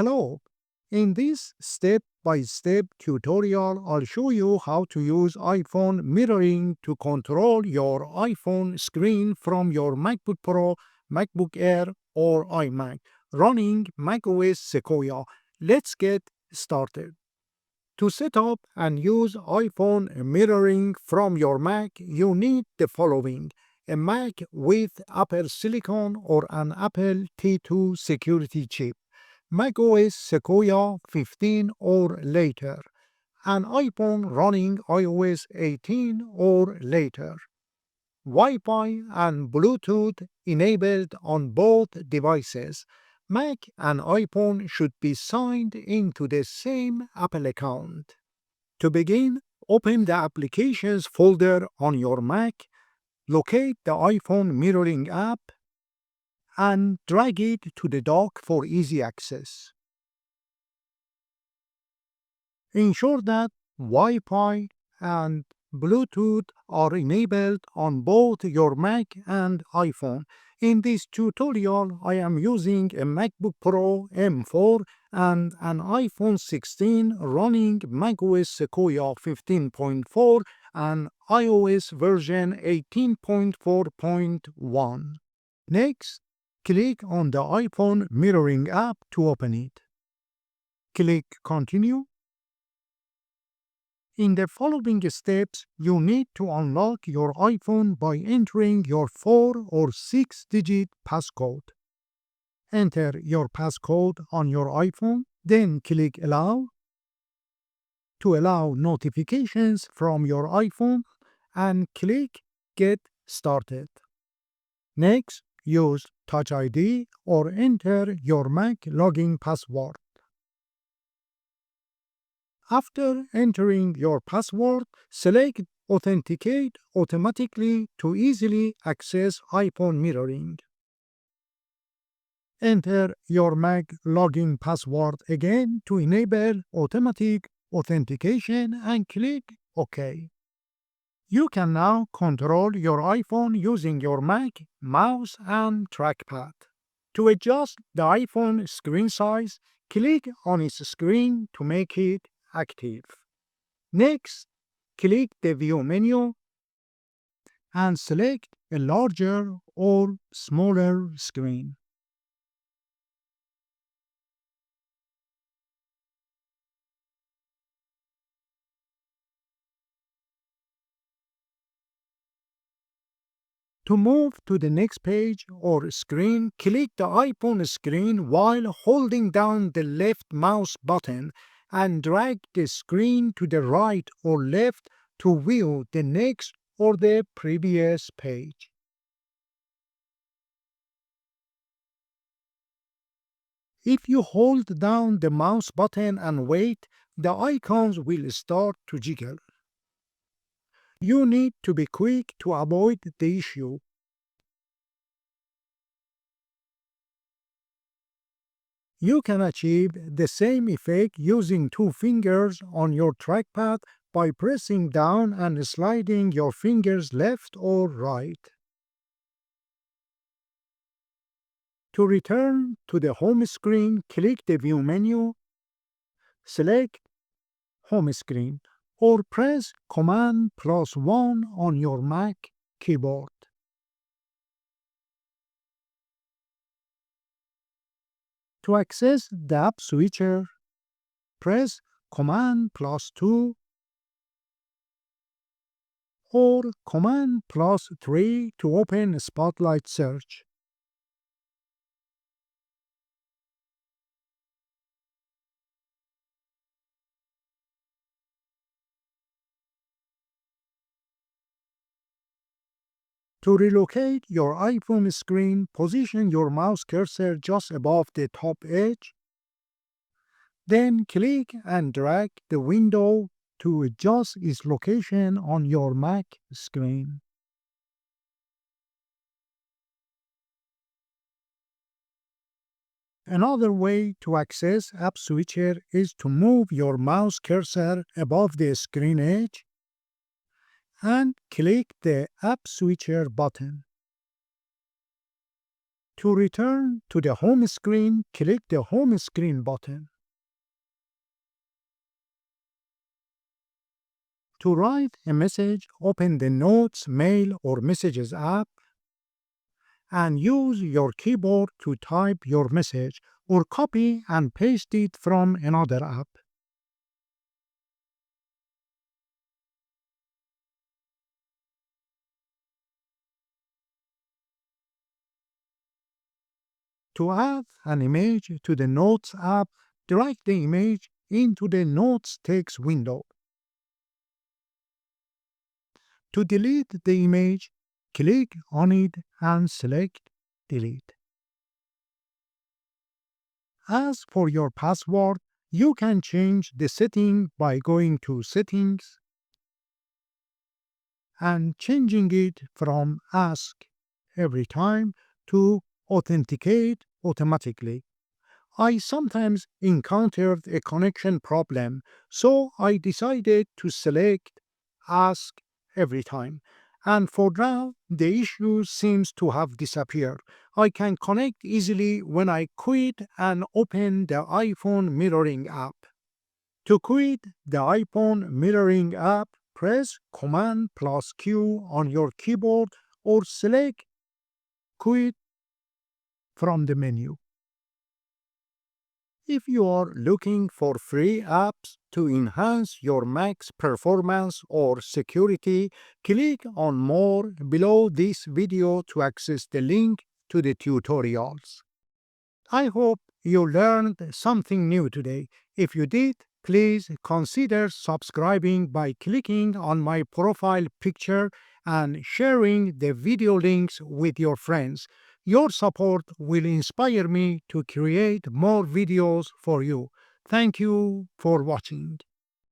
Hello. In this step-by-step tutorial, I'll show you how to use iPhone mirroring to control your iPhone screen from your MacBook Pro, MacBook Air, or iMac running macOS Sequoia. Let's get started. To set up and use iPhone mirroring from your Mac, you need the following: a Mac with Apple Silicon or an Apple T2 security chip, macOS Sequoia 15 or later, an iPhone running iOS 18 or later, Wi-Fi and Bluetooth enabled on both devices. Mac and iPhone should be signed into the same Apple account. To begin, open the Applications folder on your Mac, locate the iPhone mirroring app, and drag it to the dock for easy access. Ensure that Wi-Fi and Bluetooth are enabled on both your Mac and iPhone. In this tutorial, I am using a MacBook Pro M4 and an iPhone 16 running macOS Sequoia 15.4 and iOS version 18.4.1. Next, click on the iPhone mirroring app to open it. Click Continue. In the following steps, you need to unlock your iPhone by entering your 4 or 6-digit passcode. Enter your passcode on your iPhone, then click Allow to allow notifications from your iPhone and click Get Started. Next, use Touch ID or enter your Mac login password. After entering your password, select Authenticate automatically to easily access iPhone mirroring. Enter your Mac login password again to enable automatic authentication and click OK. You can now control your iPhone using your Mac, mouse, and trackpad. To adjust the iPhone screen size, click on its screen to make it active. Next, click the View menu and select a larger or smaller screen. To move to the next page or screen, click the iPhone screen while holding down the left mouse button and drag the screen to the right or left to view the next or the previous page. If you hold down the mouse button and wait, the icons will start to jiggle. You need to be quick to avoid the issue. You can achieve the same effect using two fingers on your trackpad by pressing down and sliding your fingers left or right. To return to the home screen, click the View menu, select Home Screen, or press Command+1 on your Mac keyboard. To access the app switcher, press Command+2 or Command+3 to open Spotlight Search. To relocate your iPhone screen, position your mouse cursor just above the top edge. Then click and drag the window to adjust its location on your Mac screen. Another way to access App Switcher is to move your mouse cursor above the screen edge and click the App Switcher button. To return to the home screen, click the Home Screen button. To write a message, open the Notes, Mail, or Messages app and use your keyboard to type your message or copy and paste it from another app. To add an image to the Notes app, drag the image into the Notes text window. To delete the image, click on it and select Delete. As for your password, you can change the setting by going to Settings and changing it from Ask every time to Authenticate automatically. I sometimes encountered a connection problem, so I decided to select Ask every time. And for now, the issue seems to have disappeared. I can connect easily when I quit and open the iPhone mirroring app. To quit the iPhone mirroring app, press Command plus Q on your keyboard or select Quit from the menu. If you are looking for free apps to enhance your Mac's performance or security, click on More below this video to access the link to the tutorials. I hope you learned something new today. If you did, please consider subscribing by clicking on my profile picture and sharing the video links with your friends. Your support will inspire me to create more videos for you. Thank you for watching.